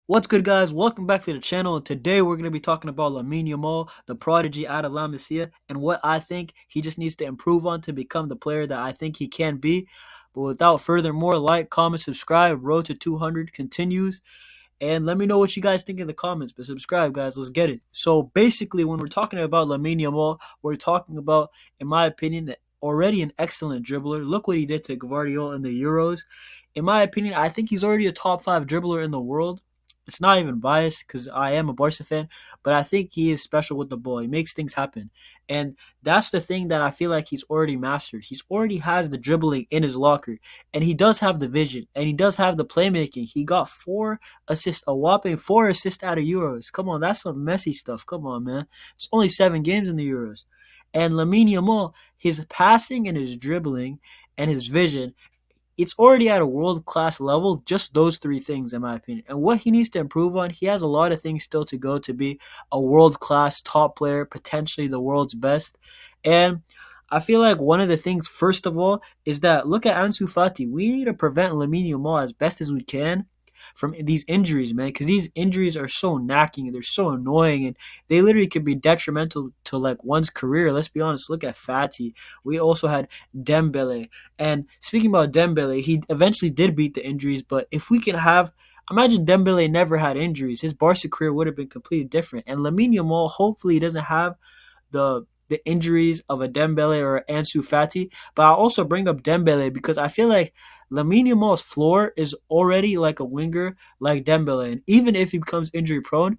What's good, guys? Welcome back to the channel. And today we're going to be talking about LAMINE Yamal, the prodigy out of La Masia, and what I think he just needs to improve on to become the player that I think he can be. But without further more, like, comment, subscribe. Road to 200 continues. And let me know what you guys think in the comments. But subscribe, guys. Let's get it. So basically, when we're talking about LAMINE Yamal, we're talking about, in my opinion, already an excellent dribbler. Look what he did to Guardiola in the Euros. In my opinion, I think he's already a top five dribbler in the world. It's not even biased because I am a Barca fan, but I think he is special with the ball. He makes things happen. And that's the thing that I feel like he's already mastered. He's already has the dribbling in his locker, and he does have the vision, and he does have the playmaking. He got 4 assists, a whopping 4 assists out of Euros. Come on, that's some messy stuff. Come on, man. It's only 7 games in the Euros. And LAMINE Yamal, his passing and his dribbling and his vision, it's already at a world class level. Just those three things, in my opinion. And what he needs to improve on, he has a lot of things still to go to be a world class top player, potentially the world's best. And I feel like one of the things, first of all, is that look at Ansu Fati. We need to prevent LAMINE Yamal as best as we can from these injuries, man, because these injuries are so knacking and they're so annoying, and they literally could be detrimental to like one's career. Let's be honest. Look at Fati. We also had Dembele, and speaking about Dembele, he eventually did beat the injuries. But if we can have, imagine Dembele never had injuries, his Barca career would have been completely different. And LAMINE Yamal, hopefully, he doesn't have the injuries of a Dembele or Ansu Fati. But I'll also bring up Dembele because I feel like LAMINE Yamal's floor is already like a winger like Dembele. And even if he becomes injury prone,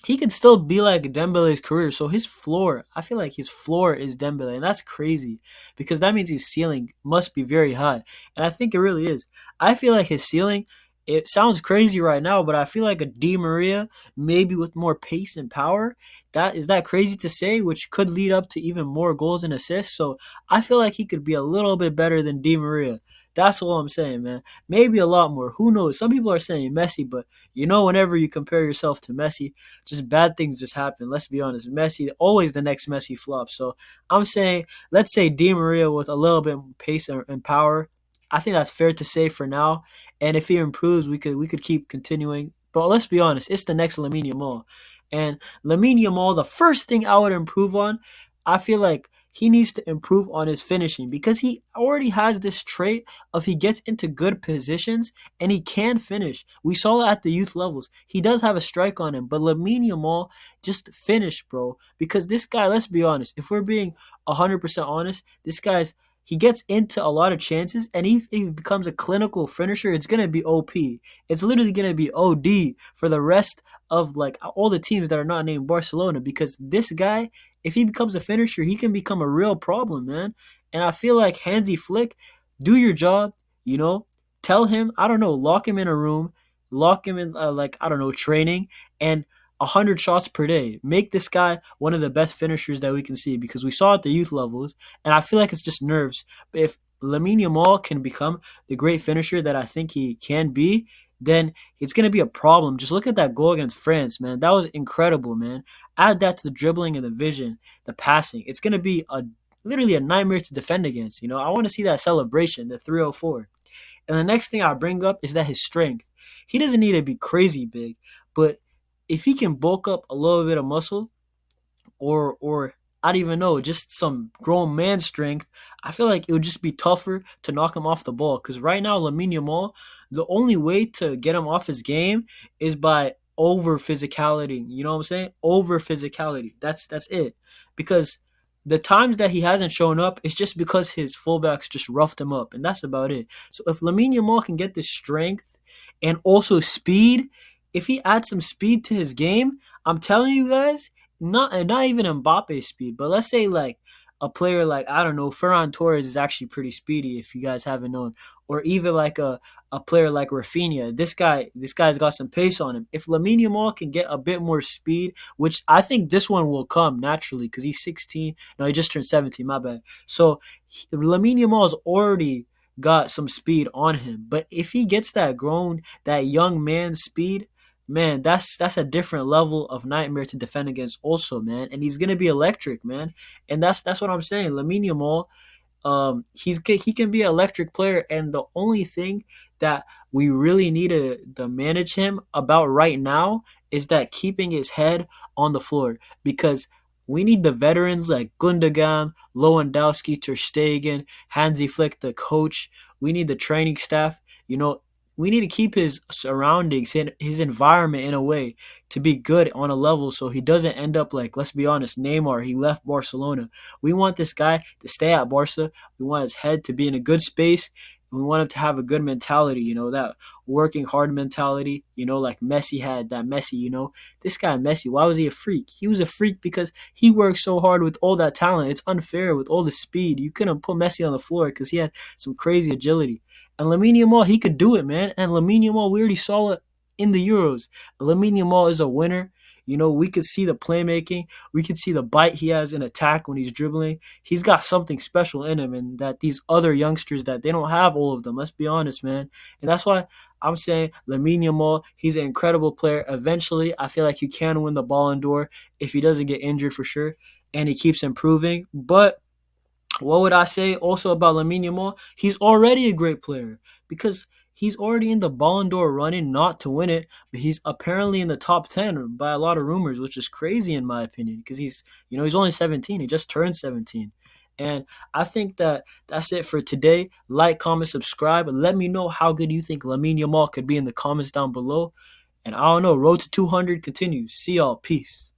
he can still be like Dembele's career. So his floor, I feel like his floor is Dembele, and that's crazy because that means his ceiling must be very high, and I think it really is. I feel like his ceiling. It sounds crazy right now, but I feel like a Di Maria, maybe with more pace and power. That crazy to say, which could lead up to even more goals and assists. So I feel like he could be a little bit better than Di Maria. That's all I'm saying, man. Maybe a lot more. Who knows? Some people are saying Messi, but whenever you compare yourself to Messi, just bad things just happen. Let's be honest. Messi, always the next Messi flop. So I'm saying, let's say Di Maria with a little bit of pace and power. I think that's fair to say for now. And if he improves, we could keep continuing. But let's be honest, it's the next LAMINE Yamal. And LAMINE Yamal, the first thing I would improve on, I feel like he needs to improve on his finishing because he already has this trait of he gets into good positions and he can finish. We saw that at the youth levels. He does have a strike on him, but LAMINE Yamal just finish, bro. Because this guy, let's be honest, if we're being 100% honest, this guy's he gets into a lot of chances, and if he becomes a clinical finisher, it's gonna be OP. It's literally gonna be OD for the rest of like all the teams that are not named Barcelona. Because this guy, if he becomes a finisher, he can become a real problem, man. And I feel like Hansi Flick, do your job. You know, tell him, I don't know, lock him in a room, lock him in like I don't know, training, and 100 shots per day. Make this guy one of the best finishers that we can see because we saw at the youth levels, and I feel like it's just nerves. But if LAMINE Yamal can become the great finisher that I think he can be, then it's going to be a problem. Just look at that goal against France, man. That was incredible, man. Add that to the dribbling and the vision, the passing. It's going to be a literally a nightmare to defend against. I want to see that celebration, the 304. And the next thing I bring up is that his strength. He doesn't need to be crazy big, but if he can bulk up a little bit of muscle, or I don't even know, just some grown man strength, I feel like it would just be tougher to knock him off the ball. Because right now, LAMINE Yamal, the only way to get him off his game is by over physicality. You know what I'm saying? Over physicality. That's it. Because the times that he hasn't shown up, it's just because his fullbacks just roughed him up, and that's about it. So if LAMINE Yamal can get this strength and also speed, if he adds some speed to his game, I'm telling you guys, not even Mbappe speed, but let's say like a player like I don't know, Ferran Torres is actually pretty speedy if you guys haven't known, or even like a player like Rafinha. This guy's got some pace on him. If LAMINE Yamal can get a bit more speed, which I think this one will come naturally because he's 16. No, he just turned 17. My bad. So LAMINE Yamal has already got some speed on him, but if he gets that young man speed, man, that's a different level of nightmare to defend against also, man. And he's gonna be electric, man. And that's what I'm saying. LAMINE Yamal, he can be an electric player, and the only thing that we really need to manage him about right now is that keeping his head on the floor, because we need the veterans like Gundogan, Lewandowski, Ter Stegen, Hansi Flick, the coach. We need the training staff. We need to keep his surroundings and his environment in a way to be good on a level so he doesn't end up like, let's be honest, Neymar. He left Barcelona. We want this guy to stay at Barca. We want his head to be in a good space. We want him to have a good mentality, that working hard mentality, like Messi had that Messi. This guy Messi, why was he a freak? He was a freak because he worked so hard with all that talent. It's unfair with all the speed. You couldn't put Messi on the floor because he had some crazy agility. And Lamine Yamal, he could do it, man. And Lamine Yamal, we already saw it in the Euros. Lamine Yamal is a winner. We could see the playmaking. We could see the bite he has in attack when he's dribbling. He's got something special in him, and that these other youngsters that they don't have all of them. Let's be honest, man. And that's why I'm saying Lamine Yamal, he's an incredible player. Eventually, I feel like he can win the Ballon d'Or if he doesn't get injured for sure, and he keeps improving. But what would I say also about Lamine Yamal? He's already a great player because he's already in the Ballon d'Or running, not to win it, but he's apparently in the top 10 by a lot of rumors, which is crazy in my opinion because he's only 17. He just turned 17. And I think that that's it for today. Like, comment, subscribe. Let me know how good you think Lamine Yamal could be in the comments down below. And I don't know, road to 200 continues. See y'all. Peace.